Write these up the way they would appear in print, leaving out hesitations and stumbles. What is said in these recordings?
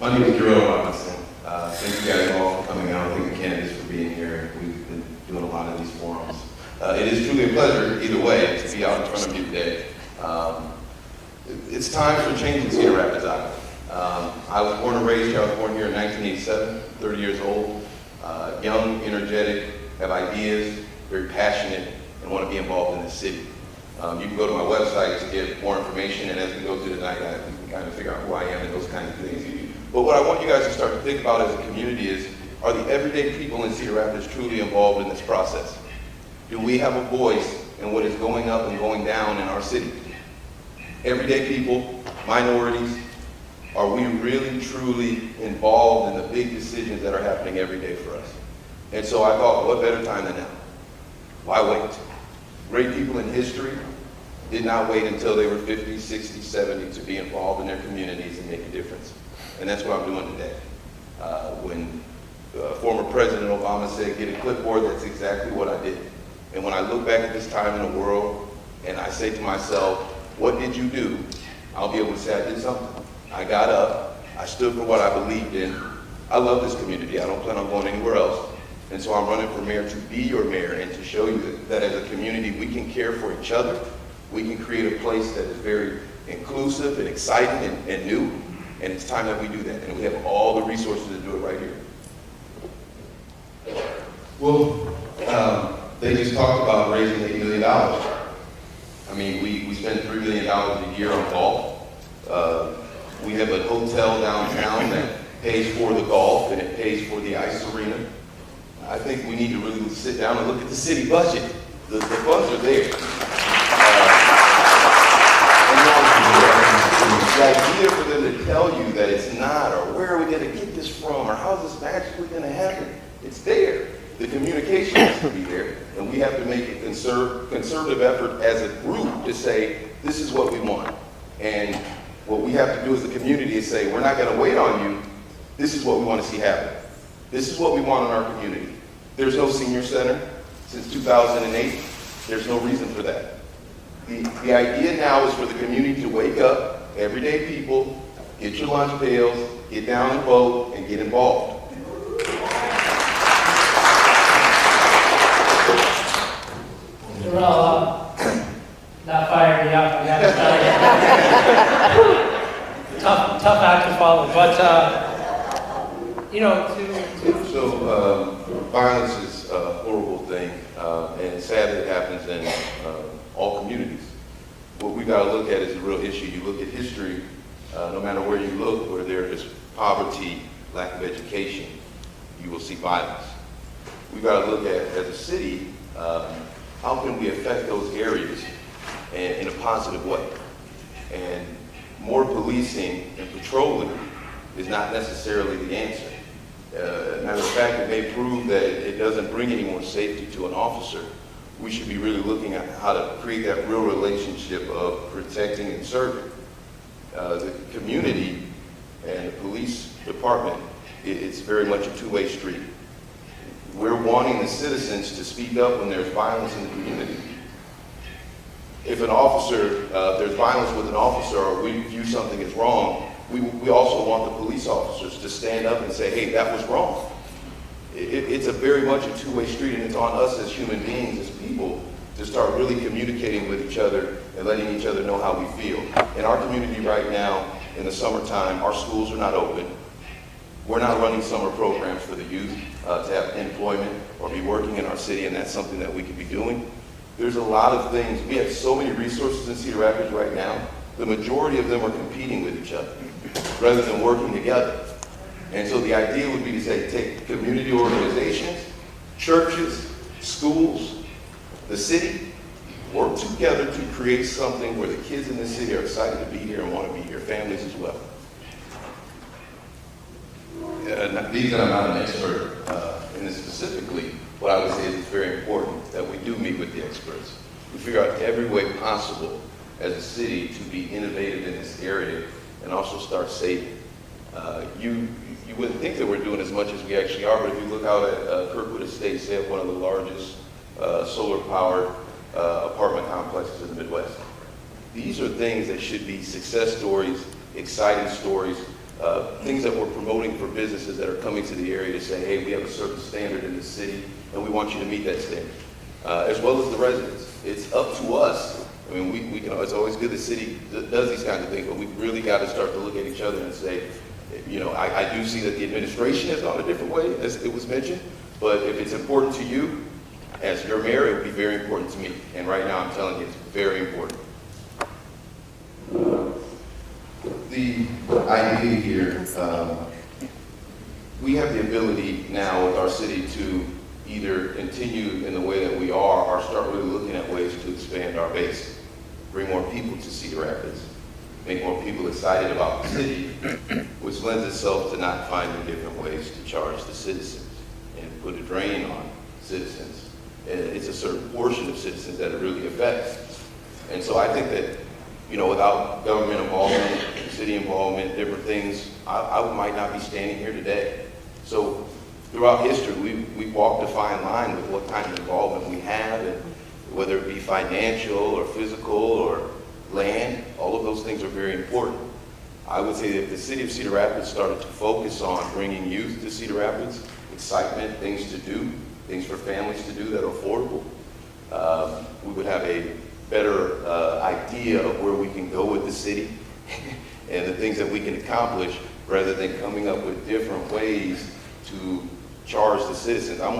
My name is Jorel. Thank you guys all for coming out. Thank the candidates for being here. We've been doing a lot of these forums. It is truly a pleasure, either way, to be out in front of you today. It's time for change in Cedar Rapids, I was born and raised here. I was born here in 1987, 30 years old. Young, energetic, have ideas, very passionate, and want to be involved in this city. You can go to my website to get more information, and as we go through the night, you can kind of figure out who I am and those kinds of things. But what I want you guys to start to think about as a community is, are the everyday people in Cedar Rapids truly involved in this process? Do we have a voice in what is going up and going down in our city? Everyday people, minorities, are we really truly involved in the big decisions that are happening every day for us? And so I thought, what better time than now? Why wait? Great people in history did not wait until they were 50, 60, 70 to be involved in their communities and make a difference. And that's what I'm doing today. When former President Obama said, get a clipboard, that's exactly what I did. And when I look back at this time in the world and I say to myself, what did you do? I'll be able to say I did something. I got up, I stood for what I believed in. I love this community. I don't plan on going anywhere else. And so I'm running for mayor to be your mayor and to show you that as a community we can care for each other. We can create a place that is very inclusive and exciting and new. And it's time that we do that. And we have all the resources to do it right here. Well, they just talked about raising $8 million. I mean, we spend $3 million a year on golf. We have a hotel downtown that pays for the golf and it pays for the ice arena. I think we need to really sit down and look at the city budget. The funds are there. The idea for them to tell you that it's not, or where are we going to get this from, or how is this magically going to happen? It's there. The communication has to be there, and we have to make a conservative effort as a group to say, this is what we want. And what we have to do as a community is say, we're not going to wait on you. This is what we want to see happen. This is what we want in our community. There's no senior center since 2008. There's no reason for that. The idea now is for the community to wake up, everyday people, get your lunch pails, get down and vote, and get involved. Jorel, not firing you up. Tough act to follow, but So violence is a horrible thing, and sadly it happens in all communities. What we got to look at is the real issue. You look at history, no matter where you look, where there is poverty, lack of education, you will see violence. We got to look at, as a city, how can we affect those areas in a positive way? And more policing and patrolling is not necessarily the answer. Matter of fact, it may prove that it doesn't bring any more safety to an officer. We should be really looking at how to create that real relationship of protecting and serving. The community and the police department, it's very much a two-way street. We're wanting the citizens to speak up when there's violence in the community. If an officer, there's violence with an officer, or we view something as wrong, we also want the police officers to stand up and say, hey, that was wrong. It's a very much a two-way street, and it's on us as human beings, as people, to start really communicating with each other and letting each other know how we feel. In our community right now, in the summertime, our schools are not open. We're not running summer programs for the youth to have employment or be working in our city, and that's something that we could be doing. There's a lot of things. We have so many resources in Cedar Rapids right now. The majority of them are competing with each other rather than working together. And so the idea would be to say, take community organizations, churches, schools, the city, work together to create something where the kids in the city are excited to be here and want to be here, families as well. Being that I'm not an expert in this specifically, what I would say is it's very important that we do meet with the experts. We figure out every way possible as a city to be innovative in this area and also start saving. You wouldn't think that we're doing as much as we actually are, but if you look out at Kirkwood Estates, they have one of the largest solar-powered apartment complexes in the Midwest. These are things that should be success stories, exciting stories, things that we're promoting for businesses that are coming to the area to say, hey, we have a certain standard in the city, and we want you to meet that standard, as well as the residents. It's up to us. I mean, we can, it's always good the city does these kinds of things, but we really got to start to look at each other and say, you know, I do see that the administration has gone a different way, as it was mentioned, but if it's important to you, as your mayor, it would be very important to me. And right now, I'm telling you, it's very important. The idea here, we have the ability now with our city to either continue in the way that we are or start really looking at ways to expand our base, bring more people to Cedar Rapids, make more people excited about the city, which lends itself to not finding different ways to charge the citizens and put a drain on citizens. And it's a certain portion of citizens that it really affects. And so I think that, you know, without government involvement, city involvement, different things, I might not be standing here today. So throughout history, we've walked a fine line with what kind of involvement we have, and whether it be financial or physical or land, all of those things are very important. I would say that if the city of Cedar Rapids started to focus on bringing youth to Cedar Rapids, excitement, things to do, things for families to do that are affordable, we would have a better idea of where we can go with the city and the things that we can accomplish, rather than coming up with different ways to charge the citizens. I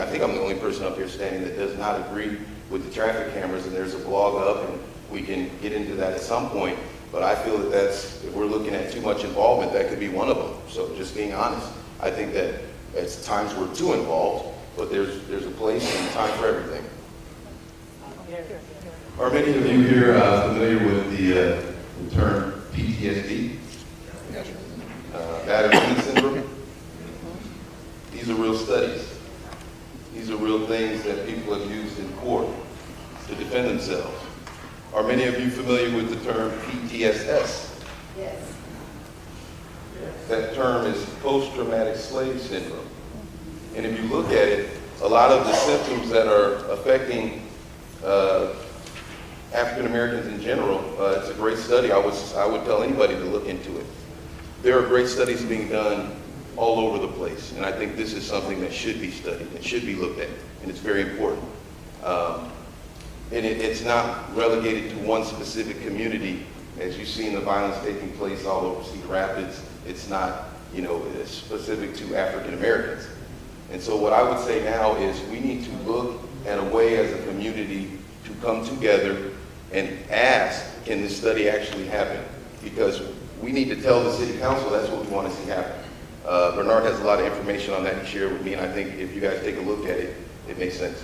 think I'm the only person up here standing that does not agree with the traffic cameras, and there's a blog up, and we can get into that at some point. But I feel that if we're looking at too much involvement, that could be one of them. So just being honest, I think that at times we're too involved, but there's a place and time for everything. Are many of you here familiar with the term PTSD? Battered wound syndrome? These are real studies. These are real things that people have used in court to defend themselves. Are many of you familiar with the term PTSS? Yes. That term is post-traumatic slave syndrome. And if you look at it, a lot of the symptoms that are affecting African Americans in general, it's a great study. I would tell anybody to look into it. There are great studies being done all over the place, and I think this is something that should be studied and should be looked at, and it's very important. And it's not relegated to one specific community. As you've seen the violence taking place all over Cedar Rapids, it's not, you know, it's specific to African Americans. And so what I would say now is we need to look at a way as a community to come together and ask, can this study actually happen? Because we need to tell the city council that's what we want to see happen. Bernard has a lot of information on that he shared with me, and I think if you guys take a look at it, it makes sense.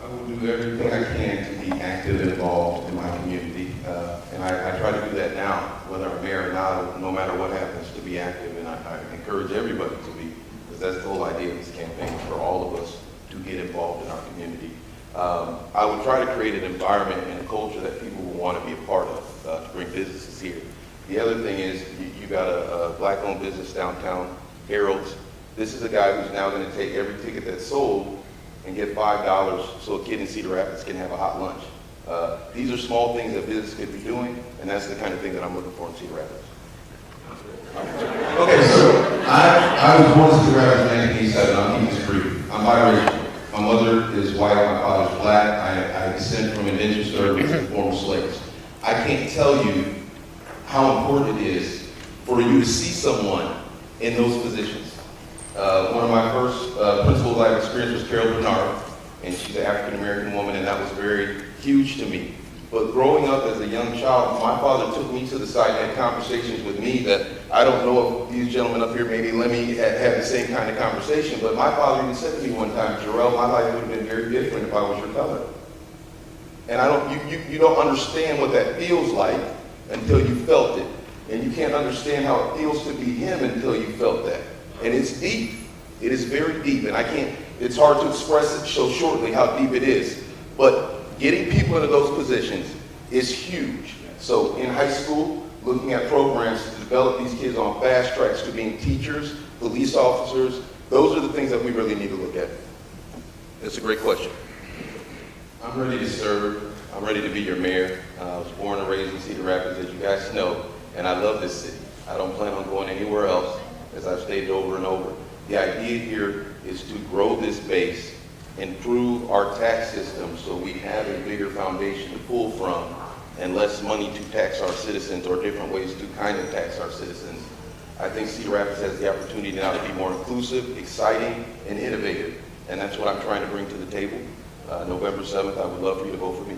I will do everything I can to be active and involved in my community, and I try to do that now, whether I'm mayor or not, no matter what happens, to be active, and I encourage everybody to be, because that's the whole idea of this campaign, for all of us to get involved in our community. I would try to create an environment and a culture that people will want to be a part of, to bring businesses here. The other thing is, you got a black-owned business downtown, Harold's. This is a guy who's now going to take every ticket that's sold and get $5 so a kid in Cedar Rapids can have a hot lunch. These are small things that business could be doing, and that's the kind of thing that I'm looking for in Cedar Rapids. Okay, so I was born in Cedar Rapids in 1987. I'll keep this brief. I'm biracial. My mother is white, my father's black. I descend from indentured servants and former slaves. I can't tell you how important it is for you to see someone in those positions. One of my first principals I've experienced was Carol Bernard, and she's an African-American woman, and that was very huge to me. But growing up as a young child, my father took me to the side and had conversations with me that I don't know if these gentlemen up here maybe let me have the same kind of conversation, but my father even said to me one time, Jorel, my life would have been very different if I was your color. And you don't understand what that feels like until you felt it. And you can't understand how it feels to be him until you felt that. And it's deep. It is very deep. And it's hard to express it so shortly how deep it is. But getting people into those positions is huge. So in high school, looking at programs to develop these kids on fast tracks to being teachers, police officers, those are the things that we really need to look at. That's a great question. I'm ready to serve. I'm ready to be your mayor. I was born and raised in Cedar Rapids, as you guys know, and I love this city. I don't plan on going anywhere else, as I've stated over and over. The idea here is to grow this base, improve our tax system so we have a bigger foundation to pull from and less money to tax our citizens or different ways to kind of tax our citizens. I think Cedar Rapids has the opportunity now to be more inclusive, exciting, and innovative. And that's what I'm trying to bring to the table. November 7th, I would love for you to vote for me.